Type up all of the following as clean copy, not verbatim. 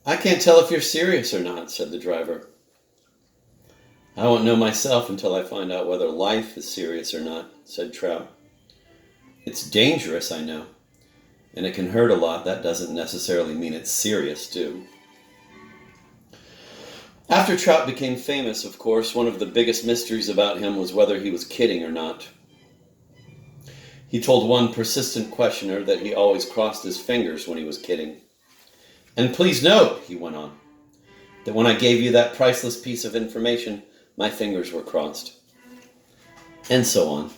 I can't tell if you're serious or not, said the driver. I won't know myself until I find out whether life is serious or not, said Trout. It's dangerous, I know, and it can hurt a lot. That doesn't necessarily mean it's serious, too. After Trout became famous, of course, one of the biggest mysteries about him was whether he was kidding or not. He told one persistent questioner that he always crossed his fingers when he was kidding. And please note, he went on, that when I gave you that priceless piece of information, my fingers were crossed. And so on.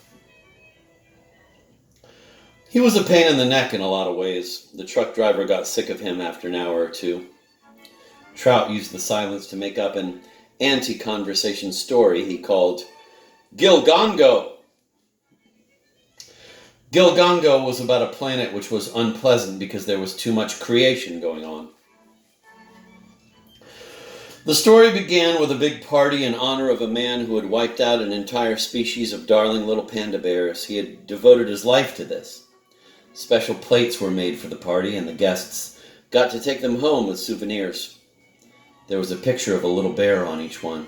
He was a pain in the neck in a lot of ways. The truck driver got sick of him after an hour or two. Trout used the silence to make up an anti-conversation story he called Gilgongo. Gilgongo was about a planet which was unpleasant because there was too much creation going on. The story began with a big party in honor of a man who had wiped out an entire species of darling little panda bears. He had devoted his life to this. Special plates were made for the party, and the guests got to take them home as souvenirs. There was a picture of a little bear on each one,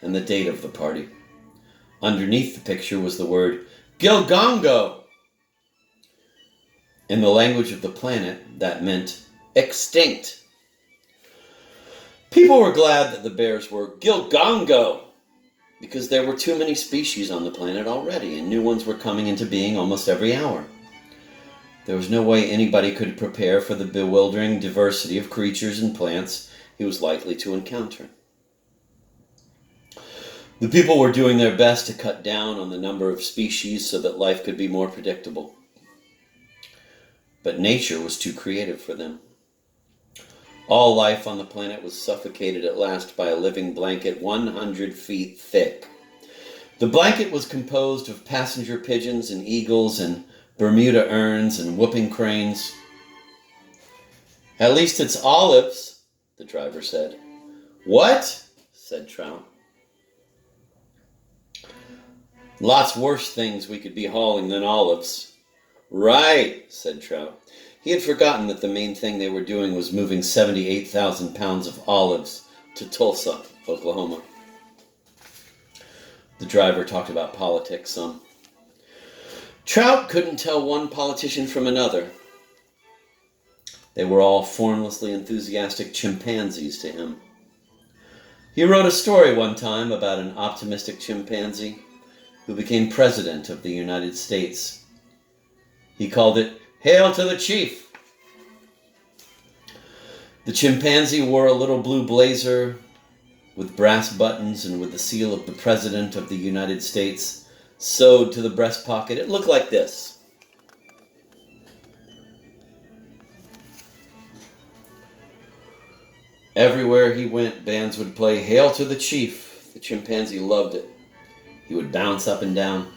and the date of the party. Underneath the picture was the word Gilgongo. In the language of the planet, that meant extinct. People were glad that the bears were Gilgongo, because there were too many species on the planet already, and new ones were coming into being almost every hour. There was no way anybody could prepare for the bewildering diversity of creatures and plants he was likely to encounter. The people were doing their best to cut down on the number of species so that life could be more predictable. But nature was too creative for them. All life on the planet was suffocated at last by a living blanket 100 feet thick. The blanket was composed of passenger pigeons and eagles and Bermuda erns and whooping cranes. At least it's olives, the driver said. What? Said Trout. Lots worse things we could be hauling than olives. Right, said Trout. He had forgotten that the main thing they were doing was moving 78,000 pounds of olives to Tulsa, Oklahoma. The driver talked about politics some. Trout couldn't tell one politician from another. They were all formlessly enthusiastic chimpanzees to him. He wrote a story one time about an optimistic chimpanzee who became president of the United States. He called it Hail to the Chief. The chimpanzee wore a little blue blazer with brass buttons and with the seal of the President of the United States sewed to the breast pocket. It looked like this. Everywhere he went, bands would play Hail to the Chief. The chimpanzee loved it. He would bounce up and down.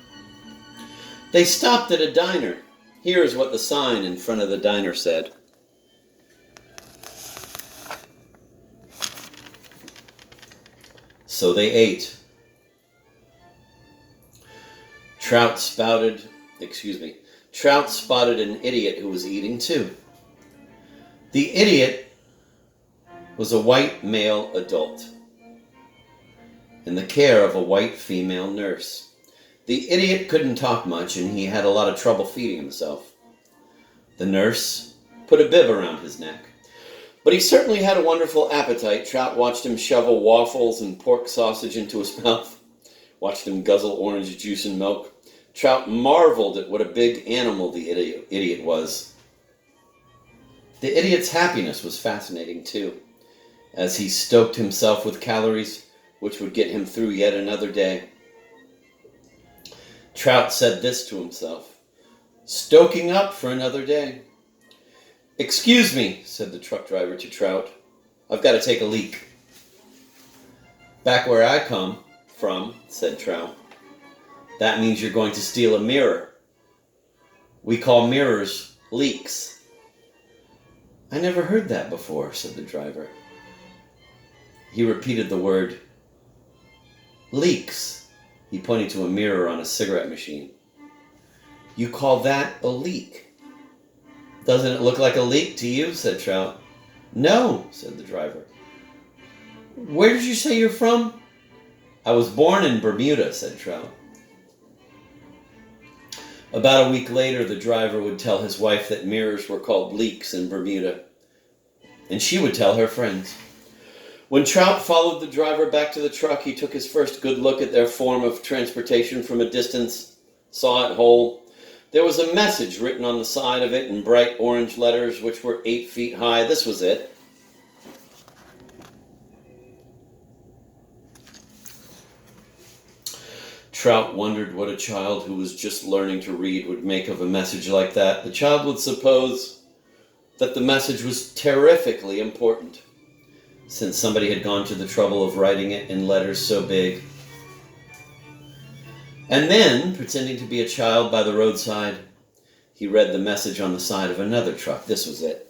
They stopped at a diner. Here's what the sign in front of the diner said. So they ate. Trout spotted an idiot who was eating too. The idiot was a white male adult in the care of a white female nurse. The idiot couldn't talk much, and he had a lot of trouble feeding himself. The nurse put a bib around his neck. But he certainly had a wonderful appetite. Trout watched him shovel waffles and pork sausage into his mouth, watched him guzzle orange juice and milk. Trout marveled at what a big animal the idiot was. The idiot's happiness was fascinating, too, as he stoked himself with calories, which would get him through yet another day. Trout said this to himself, stoking up for another day. Excuse me, said the truck driver to Trout. I've got to take a leak. Back where I come from, said Trout. That means you're going to steal a mirror. We call mirrors leaks. I never heard that before, said the driver. He repeated the word leaks. He pointed to a mirror on a cigarette machine. You call that a leak? Doesn't it look like a leak to you? Said Trout. No, said the driver. Where did you say you're from? I was born in Bermuda, said Trout. About a week later, the driver would tell his wife that mirrors were called leaks in Bermuda, and she would tell her friends. When Trout followed the driver back to the truck, he took his first good look at their form of transportation from a distance, saw it whole. There was a message written on the side of it in bright orange letters, which were 8 feet high. This was it. Trout wondered what a child who was just learning to read would make of a message like that. The child would suppose that the message was terrifically important, since somebody had gone to the trouble of writing it in letters so big. And then, pretending to be a child by the roadside, he read the message on the side of another truck. This was it.